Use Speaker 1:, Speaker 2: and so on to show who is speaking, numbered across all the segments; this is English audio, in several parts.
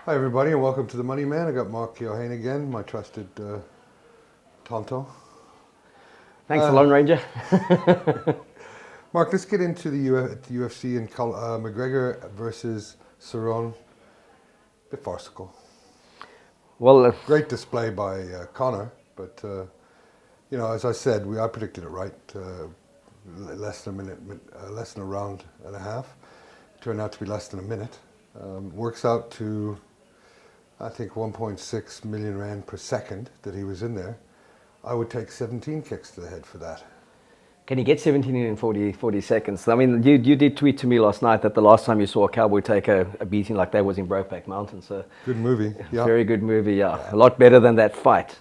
Speaker 1: Hi everybody and welcome to the Money Man. I got Mark Keohane again, my trusted Tonto.
Speaker 2: Thanks, the Lone Ranger.
Speaker 1: Mark, let's get into the UFC and McGregor versus Cerrone. Bit farcical.
Speaker 2: Well,
Speaker 1: Great display by Conor, but as I said, I predicted it right. Less than a minute, less than a round and a half. Turned out to be less than a minute. Works out to, I think, 1.6 million rand per second that he was in there. I would take 17 kicks to the head for that.
Speaker 2: can you get 17 in 40 seconds? I mean, you did tweet to me last night that the last time you saw a cowboy take a beating like that was in Brokeback Mountain. So
Speaker 1: Good movie. Yeah.
Speaker 2: very good movie, yeah. A lot better than that fight.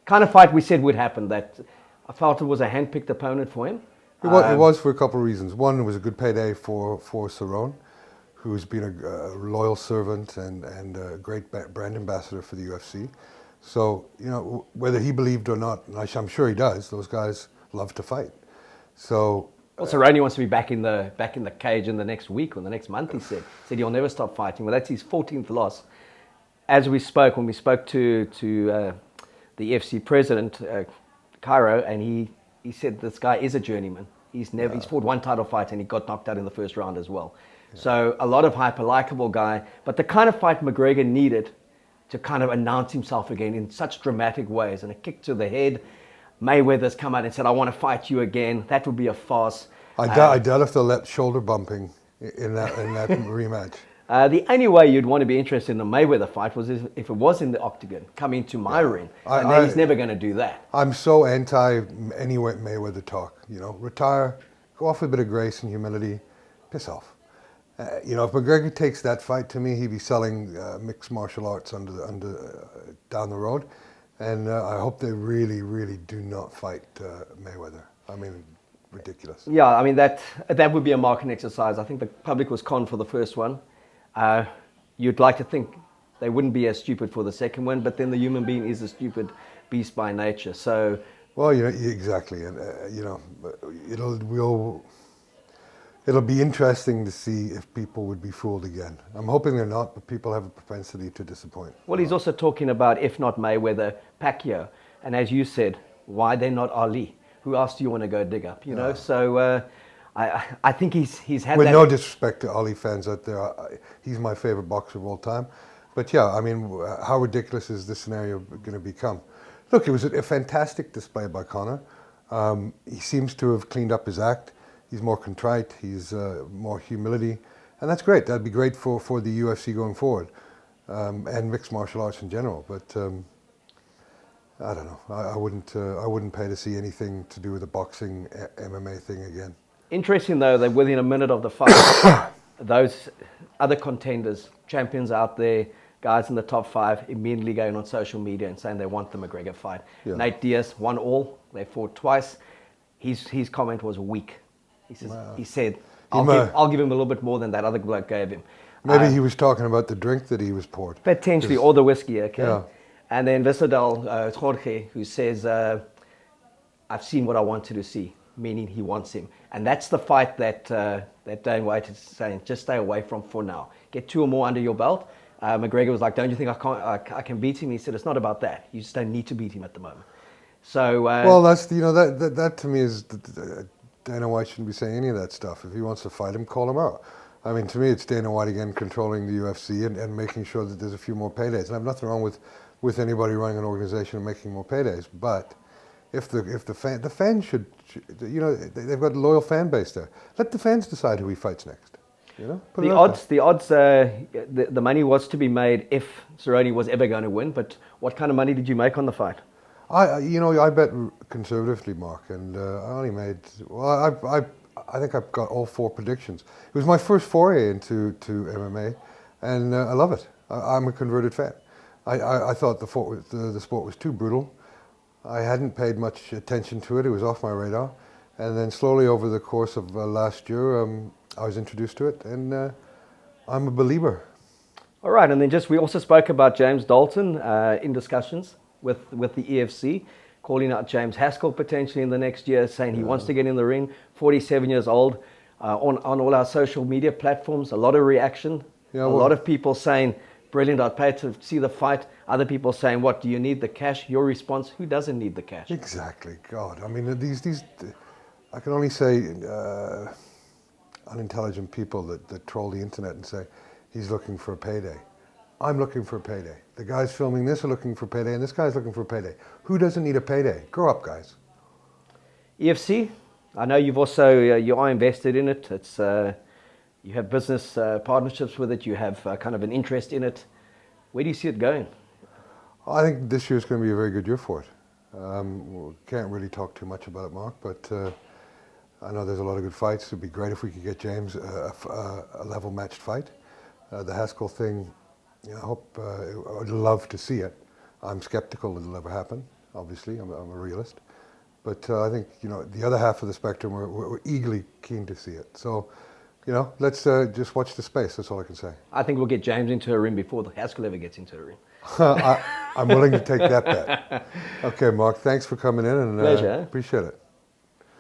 Speaker 2: Kind of fight we said would happen. That I felt it was a hand-picked opponent for him.
Speaker 1: It was for a couple of reasons. One, it was a good payday for Cerrone, who's been a loyal servant and a great brand ambassador for the UFC. So, whether he believed or not, and I'm sure he does, those guys love to fight. So,
Speaker 2: Well, Cerrone wants to be back in the cage in the next week or the next month, he said. He said he'll never stop fighting. Well, that's his 14th loss. As we spoke, when we spoke to the FC president, Cairo, and he said this guy is a journeyman. He's fought one title fight and he got knocked out in the first round as well. Yeah. So a lot of hyper, likable guy, but the kind of fight McGregor needed to kind of announce himself again in such dramatic ways, and a kick to the head. Mayweather's come out and said, I want to fight you again. That would be a farce.
Speaker 1: I doubt if they'll let shoulder bumping in that rematch.
Speaker 2: The only way you'd want to be interested in a Mayweather fight was if it was in the octagon, come into my ring, and then he's never going to do that.
Speaker 1: I'm so anti any Mayweather talk. Retire, go off with a bit of grace and humility, piss off. If McGregor takes that fight, to me, he'd be selling mixed martial arts down the road, and I hope they really, really do not fight Mayweather. I mean, ridiculous.
Speaker 2: Yeah, I mean that would be a marketing exercise. I think the public was conned for the first one. You'd like to think they wouldn't be as stupid for the second one, but then the human being is a stupid beast by nature. So,
Speaker 1: well, exactly, and it'll be interesting to see if people would be fooled again. I'm hoping they're not, but people have a propensity to disappoint.
Speaker 2: Well, he's also talking about, if not Mayweather, Pacquiao, and as you said, why they're not Ali? Who else do you want to go dig up? So. I think he's had
Speaker 1: with
Speaker 2: that.
Speaker 1: No disrespect to Ali fans out there, he's my favorite boxer of all time. But yeah, I mean, how ridiculous is this scenario going to become? Look, it was a fantastic display by Conor. He seems to have cleaned up his act. He's more contrite. He's more humility, and that's great. That'd be great for the UFC going forward, and mixed martial arts in general. But I don't know. I wouldn't pay to see anything to do with the boxing MMA thing again.
Speaker 2: Interesting, though, that within a minute of the fight, those other contenders, champions out there, guys in the top 5, immediately going on social media and saying they want the McGregor fight. Yeah. Nate Diaz won all. They fought twice. His comment was weak. He said, I'll give him a little bit more than that other bloke gave him.
Speaker 1: Maybe he was talking about the drink that he was poured.
Speaker 2: Potentially, or the whiskey, okay?
Speaker 1: Yeah.
Speaker 2: And then Visadal Jorge, who says, I've seen what I wanted to see, meaning he wants him. And that's the fight that Dane White is saying, just stay away from for now. Get 2 or more under your belt. McGregor was like, don't you think I can beat him? He said, it's not about that. You just don't need to beat him at the moment. So
Speaker 1: well, that's that to me is Dana White shouldn't be saying any of that stuff. If he wants to fight him, call him out. I mean, to me, it's Dana White again controlling the UFC and making sure that there's a few more paydays. And I have nothing wrong with anybody running an organization and making more paydays, but if the fans should, they've got a loyal fan base there. Let the fans decide who he fights next.
Speaker 2: The odds, the money was to be made if Cerrone was ever going to win. But what kind of money did you make on the fight?
Speaker 1: I bet conservatively, Mark, and I only made. Well, I think I've got all 4 predictions. It was my first foray into MMA, and I love it. I'm a converted fan. I thought the sport was too brutal. I hadn't paid much attention to it. It was off my radar. And then slowly over the course of last year, I was introduced to it, and I'm a believer.
Speaker 2: All right, and then we also spoke about James Dalton in discussions with the EFC, calling out James Haskell potentially in the next year, saying he wants to get in the ring, 47 years old, on all our social media platforms, a lot of reaction, a lot of people saying, brilliant. I'd pay to see the fight. Other people saying, what, do you need the cash? Your response, who doesn't need the cash?
Speaker 1: Exactly. God, I mean, these I can only say unintelligent people that troll the internet and say, he's looking for a payday. I'm looking for a payday. The guys filming this are looking for a payday, and this guy's looking for a payday. Who doesn't need a payday? Grow up, guys.
Speaker 2: EFC, I know you've also, you are invested in it. It's, you have business partnerships with it. You have kind of an interest in it. Where do you see it going?
Speaker 1: I think this year's going to be a very good year for it. Can't really talk too much about it, Mark, but I know there's a lot of good fights. It'd be great if we could get James a level matched fight. The Haskell thing, I hope, I'd love to see it. I'm skeptical it'll ever happen, obviously. I'm a realist. But I think, the other half of the spectrum, we're eagerly keen to see it. So, let's just watch the space. That's all I can say.
Speaker 2: I think we'll get James into a ring before the Haskell ever gets into a ring.
Speaker 1: I'm willing to take that bet. Okay, Mark, thanks for coming in, and
Speaker 2: Pleasure.
Speaker 1: Appreciate it.